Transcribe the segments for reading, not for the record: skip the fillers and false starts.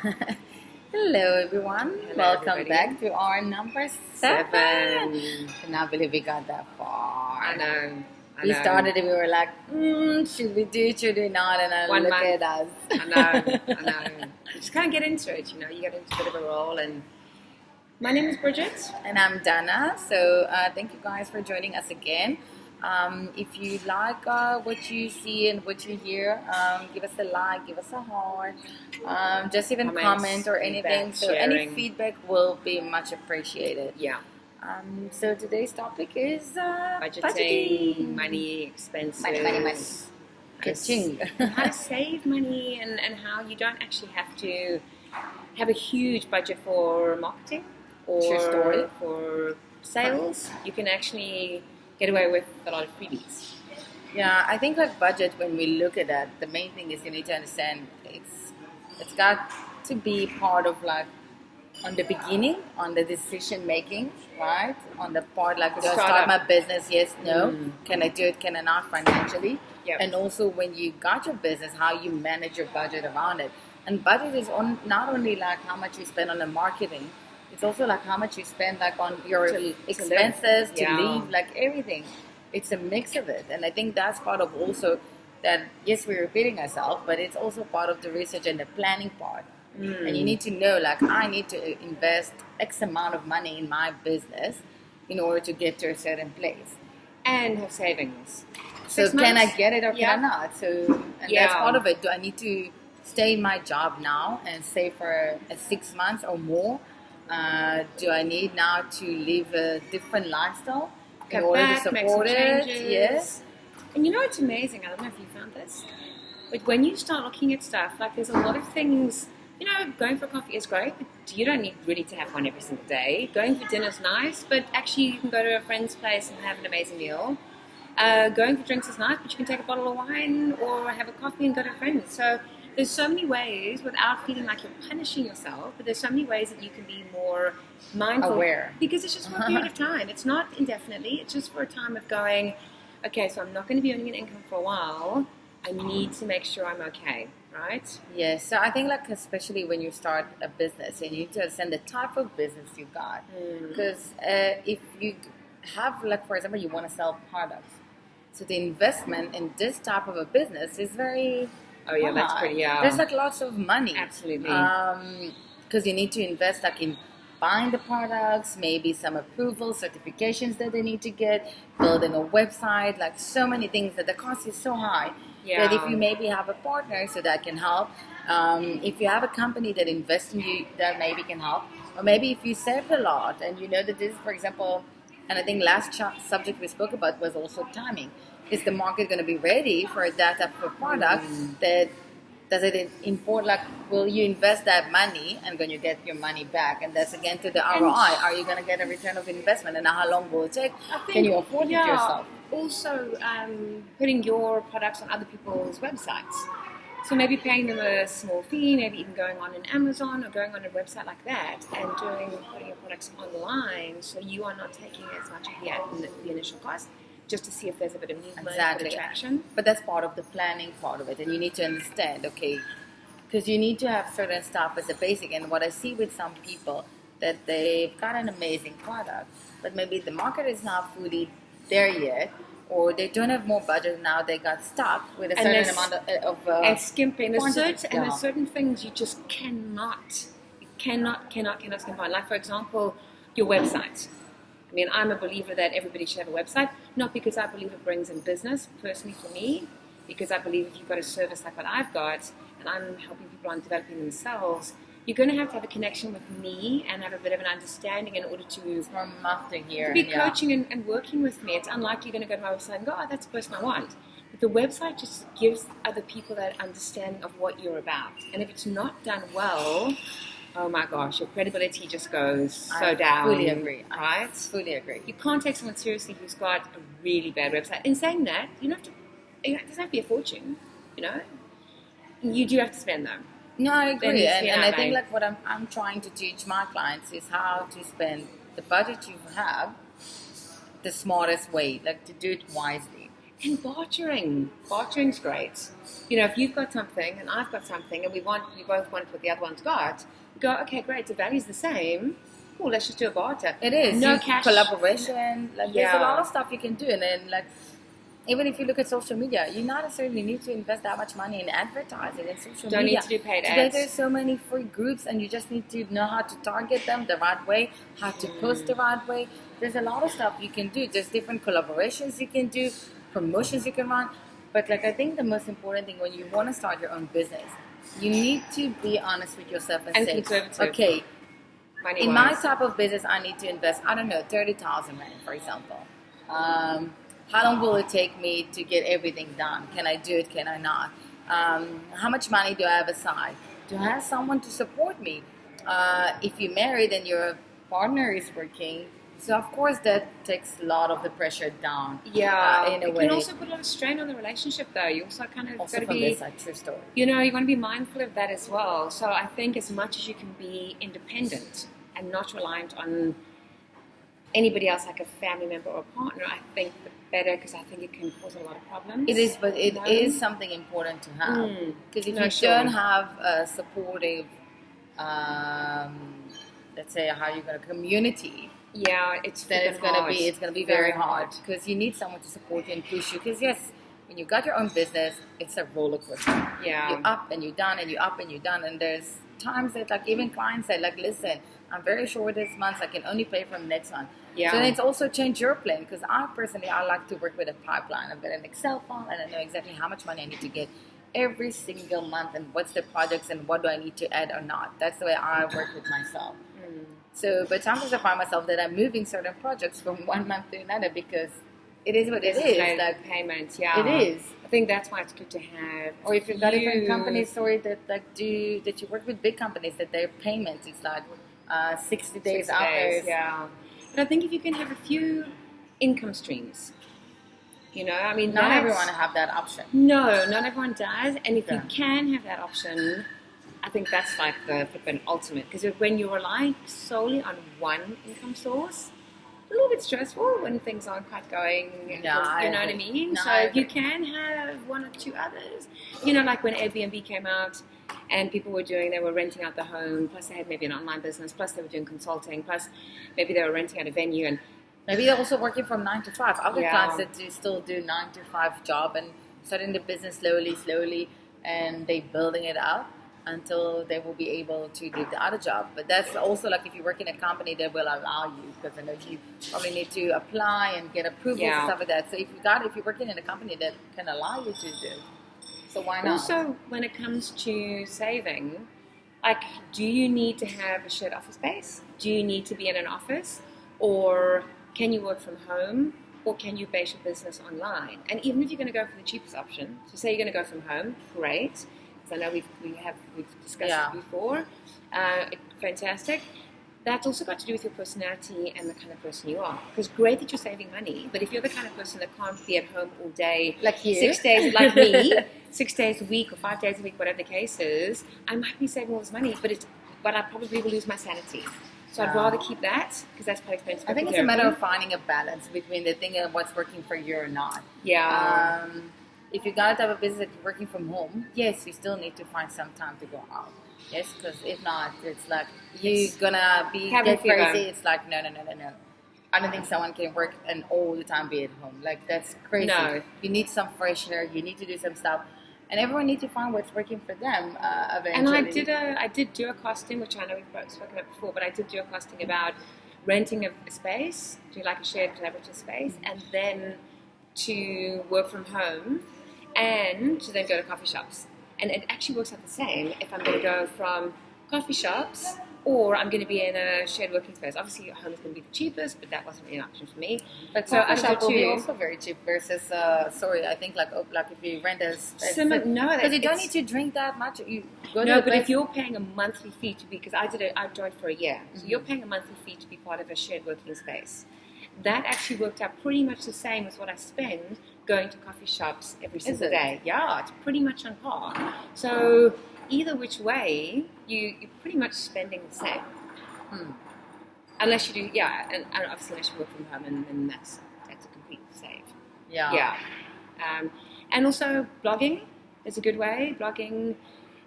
Hello, everyone. Hello, Welcome everybody. back to our number 7. I cannot believe we got that far. I know. We started and we were like, should we do it, should we not? And then 1 look month. at us. I know. You just kind of get into it, you get into a bit of a role. And my name is Bridget. And I'm Dana. So thank you guys for joining us again. If you like what you see and what you hear, give us a like, give us a heart, just even Comments, comment or anything. feedback, So any sharing. feedback will be much appreciated. Yeah. So today's topic is Budgeting, money, expenses. Money. How Ka-ching. to save money and how you don't actually have to have a huge budget for marketing or True story. for sales. You can actually get away with a lot of freebies. Yeah, I think like budget, when we look at that, the main thing is you need to understand it's got to be part of like on the beginning, on the decision making, right? On the part like, do I start Startup. my business? Yes, no. Can I do it? Can I not financially? Yep. And also when you got your business, how you manage your budget around it. And budget is not only like how much you spend on the marketing, it's also like how much you spend like on your To expenses, to Yeah. leave, like everything. It's a mix of it. And I think that's part of also that, yes, we're repeating ourselves, but it's also part of the research and the planning part. And you need to know, like, I need to invest X amount of money in my business in order to get to a certain place. And have savings. So 6 can I months? get it or Yeah. can I not? So and Yeah. that's part of it. Do I need to stay in my job now and save for 6 months or more? Do I need now to live a different lifestyle in Cut order back, to make some support it? changes. Yes. And you know what's amazing? I don't know if you found this, but when you start looking at stuff, like there's a lot of things. Going for coffee is great, but you don't need really to have one every single day. Going for dinner is nice, but actually you can go to a friend's place and have an amazing meal. Going for drinks is nice, but you can take a bottle of wine or have a coffee and go to friends. So there's so many ways without feeling like you're punishing yourself, but there's so many ways that you can be more mindful. Aware. Because it's just for a period of time. It's not indefinitely. It's just for a time of going, okay, so I'm not going to be earning an income for a while. I need to make sure I'm okay, right? Yes, so I think like especially when you start a business and you need to understand the type of business you got, because if you have like, for example, you want to sell products, so the investment in this type of a business is very Oh yeah, that's high. pretty. Yeah, There's like lots of money, absolutely. because you need to invest like in buying the products, maybe some approvals, certifications that they need to get, building a website, like so many things that the cost is so high. Yeah. That if you maybe have a partner so that can help, if you have a company that invests in you that maybe can help, or maybe if you saved a lot and you know that this, for example, and I think last subject we spoke about was also timing. Is the market going to be ready for that type of product? That does it import? Like, will you invest that money and going to get your money back? And that's again to the ROI. Are you going to get a return of investment? And how long will it take? Can you afford it yourself? Also, putting your products on other people's websites. So maybe paying them a small fee, maybe even going on an Amazon or going on a website like that and putting your products online, so you are not taking as much of the initial cost, just to see if there's a bit of movement, Exactly. a bit of traction. But that's part of the planning part of it, and you need to understand, okay, because you need to have certain stuff as a basic. And what I see with some people, that they've got an amazing product, but maybe the market is not fully there yet, or they don't have more budget now. They got stuck with a And certain there's- amount of And skimping. quantity. There's certain things you just cannot skimp on. Like, for example, your website. I mean, I'm a believer that everybody should have a website, not because I believe it brings in business, personally for me, because I believe if you've got a service like what I've got, and I'm helping people on developing themselves, you're going to have a connection with me and have a bit of an understanding in order to from after here. be yeah. coaching and working with me. It's unlikely you're going to go to my website and go, oh, that's the person I want. But the website just gives other people that understanding of what you're about. And if it's not done well, oh my gosh, your credibility just goes so down. Fully agree. Right? Fully agree. You can't take someone seriously who's got a really bad website. In saying that, it doesn't have to be a fortune, You do have to spend them. No, I Then agree, you and see I how think they- like what I'm trying to teach my clients is how to spend the budget you have the smartest way, like to do it wisely. And bartering's great. You know, if you've got something and I've got something, and we both want what the other one's got, we go, okay, great, the value's the same. Cool, let's just do a barter. It is. No cash. Collaboration. Like, there's a lot of stuff you can do. And then, like, even if you look at social media, you not necessarily need to invest that much money in advertising and social Don't media. need to do paid Today ads. there's so many free groups, and you just need to know how to target them the right way, how to post the right way. There's a lot of stuff you can do. There's different collaborations you can do, promotions you can run. But, like, I think the most important thing when you want to start your own business, you need to be honest with yourself and say, conservative. okay, Money-wise. in my type of business, I need to invest, I don't know, 30,000 rand, for example. How long will it take me to get everything done? Can I do it? Can I not? How much money do I have aside? Do I have someone to support me? If you're married and your partner is working, so of course that takes a lot of the pressure down. Yeah, in a it way. can also put a lot of strain on the relationship, though. You also kind of Also got to from be, this true story. you know, you want to be mindful of that as well. So I think as much as you can be independent and not reliant on anybody else, like a family member or a partner, I think the better, because I think it can cause a lot of problems. It is, but it No? is something important to have. Because if No, you sure. don't have a supportive, let's say, how you're going to community, Yeah, it's then it's freaking hard. gonna be very hard because you need someone to support you and push you. Because yes, when you got your own business, it's a roller coaster. Yeah. You're up and you're down and you're up and you're down. And there's times that, like, even clients say, like, listen, I'm very short this month. I can only pay from next month. Yeah. So then it's also change your plan. Because I like to work with a pipeline. I've got an Excel file and I know exactly how much money I need to get every single month and what's the projects and what do I need to add or not. That's the way I work with myself. So, but sometimes I find myself that I'm moving certain projects from one month to another because it is what it is. Like, payment, yeah. it is. I think that's why it's good to have. Or if you've got different you- companies, that you work with big companies, that their payment is like 60 days 60 after. days, yeah. But I think if you can have a few income streams, you know, I mean, Not that's- everyone have that option. No, not everyone does. And if you Yeah. can have that option, I think that's like the flippin' ultimate. Because when you rely solely on one income source, a little bit stressful when things aren't quite going. Yeah, I you know what I agree. mean? No, So I if you agree. can have one or two others, you know, like when Airbnb came out and people they were renting out the home, plus they had maybe an online business, plus they were doing consulting, plus maybe they were renting out a venue, and Maybe they're also working from 9 to 5. I've got Yeah. clients that still do 9 to 5 job and starting the business slowly, and they're building it up until they will be able to do the other job. But that's also like if you work in a company that will allow you, because I know you probably need to apply and get approvals Yeah. and stuff like that. So if you're working in a company that can allow you to do, so why not? also, when it comes to saving, like, do you need to have a shared office space? Do you need to be in an office? Or can you work from home? Or can you base your business online? And even if you're going to go for the cheapest option, so say you're going to go from home, great. Because I know we've discussed Yeah. it before. Fantastic. That's also got to do with your personality and the kind of person you are. Because great that you're saving money, but if you're the kind of person that can't be at home all day, Like you. 6 days, like me, 6 days a week or 5 days a week, whatever the case is, I might be saving all this money, but I probably will lose my sanity. So I'd rather keep that because that's quite expensive. I think it's a matter of finding a balance between the thing of what's working for you or not. Yeah. If you got a type of business that you're working from home, yes, you still need to find some time to go out. Yes, because if not, it's like you're gonna be Cabin get fever. crazy. It's like no. I don't think someone can work and all the time be at home. Like that's crazy. No. You need some fresh air. You need to do some stuff, and everyone needs to find what's working for them. Eventually. And I did do a costing, which I know we've spoken about before, but I did do a costing about renting a space, do like a shared collaborative space, and then to work from home, and to then go to coffee shops. And it actually works out the same if I'm going to go from coffee shops or I'm going to be in a shared working space. Obviously, home is going to be the cheapest, but that wasn't really an option for me. But So coffee I shop did will be too. also very cheap versus I think like if you rent a No, because you don't it's- need to drink that much. You go to No, a but place- if you're paying a monthly fee to be, because I joined for a year, so you're paying a monthly fee to be part of a shared working space. That actually worked out pretty much the same as what I spend going to coffee shops every single it? day. Yeah, it's pretty much on par. So either which way, you're pretty much spending the same. Unless you do, and obviously unless you work from home, and then that's a complete save. yeah. Yeah. And also blogging is a good way, blogging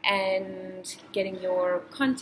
and getting your content